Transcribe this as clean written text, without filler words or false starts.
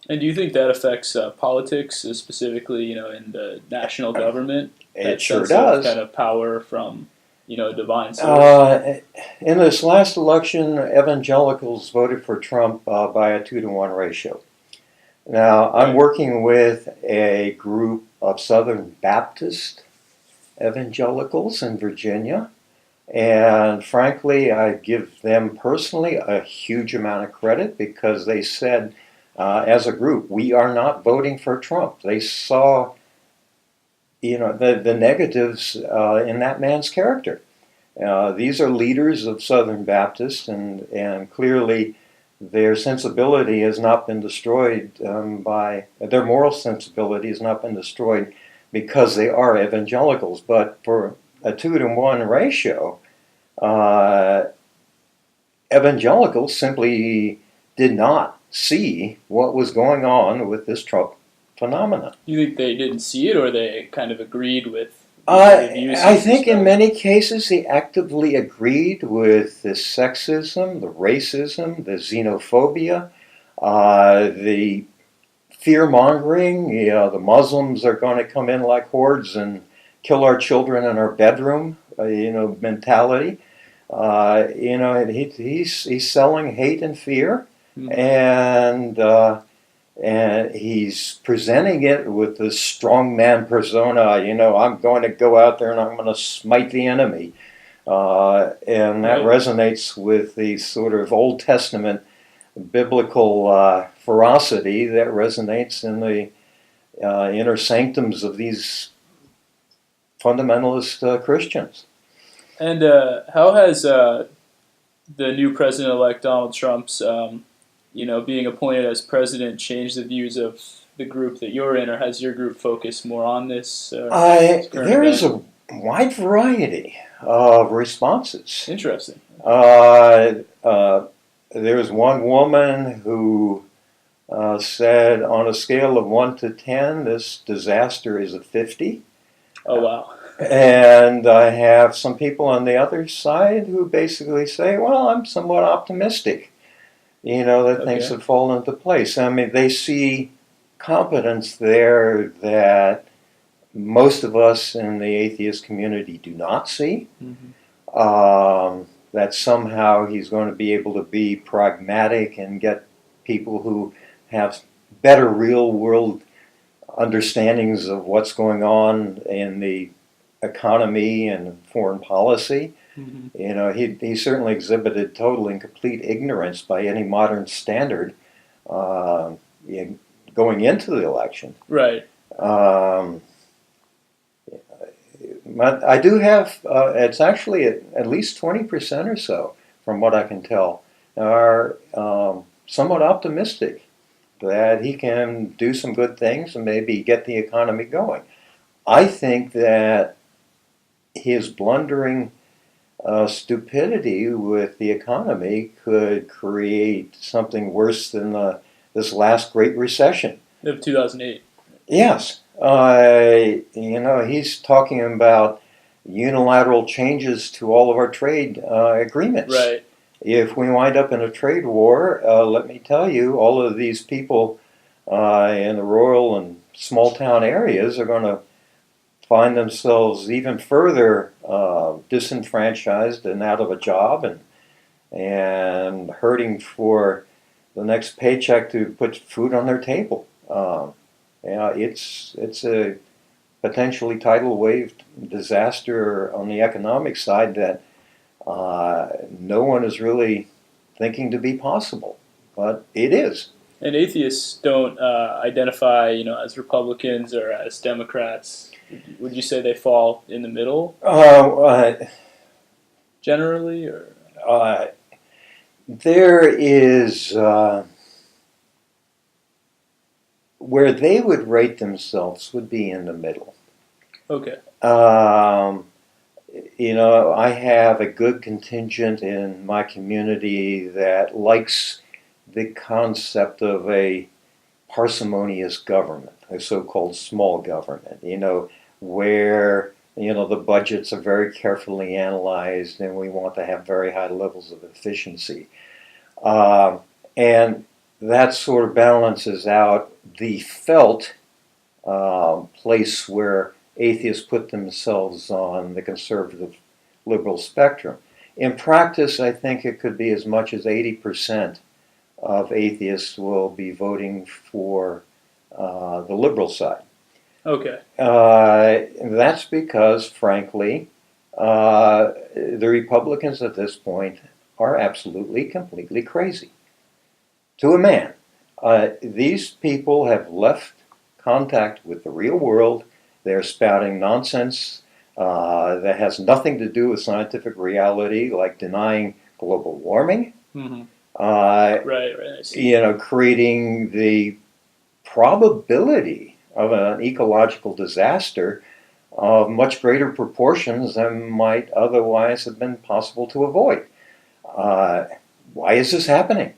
And do you think that affects politics, specifically, in the national government? It That sure sense of does. kind of power from, a divine source. In this last election, evangelicals voted for Trump by a 2-to-1 ratio. Now, I'm Right. working with a group of Southern Baptist evangelicals in Virginia, and frankly, I give them personally a huge amount of credit because they said, as a group, we are not voting for Trump. They saw, the negatives in that man's character. These are leaders of Southern Baptists, and clearly their sensibility has not been destroyed by their moral sensibility has not been destroyed because they are evangelicals. But for a 2-to-1 ratio, uh, evangelicals simply did not see what was going on with this Trump phenomenon. You think they didn't see it, or they kind of agreed with the views he I was think in espousing? many cases he actively agreed with the sexism, the racism, the xenophobia, the fear mongering. The Muslims are going to come in like hordes and kill our children in our bedroom. Mentality. He's selling hate and fear, Hmm. and he's presenting it with this strongman persona. I'm going to go out there and I'm going to smite the enemy, and that Right. resonates with the sort of Old Testament biblical ferocity that resonates in the inner sanctums of these fundamentalist Christians. And how has the new president-elect Donald Trump's, being appointed as president changed the views of the group that you're in, or has your group focused more on this current There is event? a wide variety of responses. Interesting. Uh, uh, there's one woman who said, on a scale of 1 to 10, this disaster is a 50. Oh wow. And I have some people on the other side who basically say, well, I'm somewhat optimistic, that things Okay. have fallen into place. I mean, they see competence there that most of us in the atheist community do not see. Hmm. That somehow he's going to be able to be pragmatic and get people who have better real world understandings of what's going on in the economy and foreign policy. Hmm. He certainly exhibited total and complete ignorance by any modern standard uh, going into the election. Right. Um, but I do have, it's actually at least 20% or so, from what I can tell, are somewhat optimistic that he can do some good things and maybe get the economy going. I think that his blundering stupidity with the economy could create something worse than this last Great Recession. Of 2008. Yes, he's talking about unilateral changes to all of our trade agreements. Right. If we wind up in a trade war, let me tell you, all of these people in the rural and small town areas are going to find themselves even further disenfranchised and out of a job and hurting for the next paycheck to put food on their table. It's a potentially tidal wave disaster on the economic side that no one is really thinking to be possible, but it is. And atheists don't identify, as Republicans or as Democrats. Would you say they fall in the middle Uh, generally, or uh, there is where they would rate themselves would be in the middle. okay? Um, I have a good contingent in my community that likes the concept of a parsimonious government, a so-called small government, where, the budgets are very carefully analyzed and we want to have very high levels of efficiency. Um, and that sort of balances out the felt place where atheists put themselves on the conservative liberal spectrum. In practice, I think it could be as much as 80% of atheists will be voting for the liberal side. Okay. That's because, frankly, the Republicans at this point are absolutely, completely crazy. To a man. These people have left contact with the real world. They're spouting nonsense that has nothing to do with scientific reality, like denying global warming. Mm-hmm. Right. I see. Creating the probability of an ecological disaster of much greater proportions than might otherwise have been possible to avoid. Why is this happening?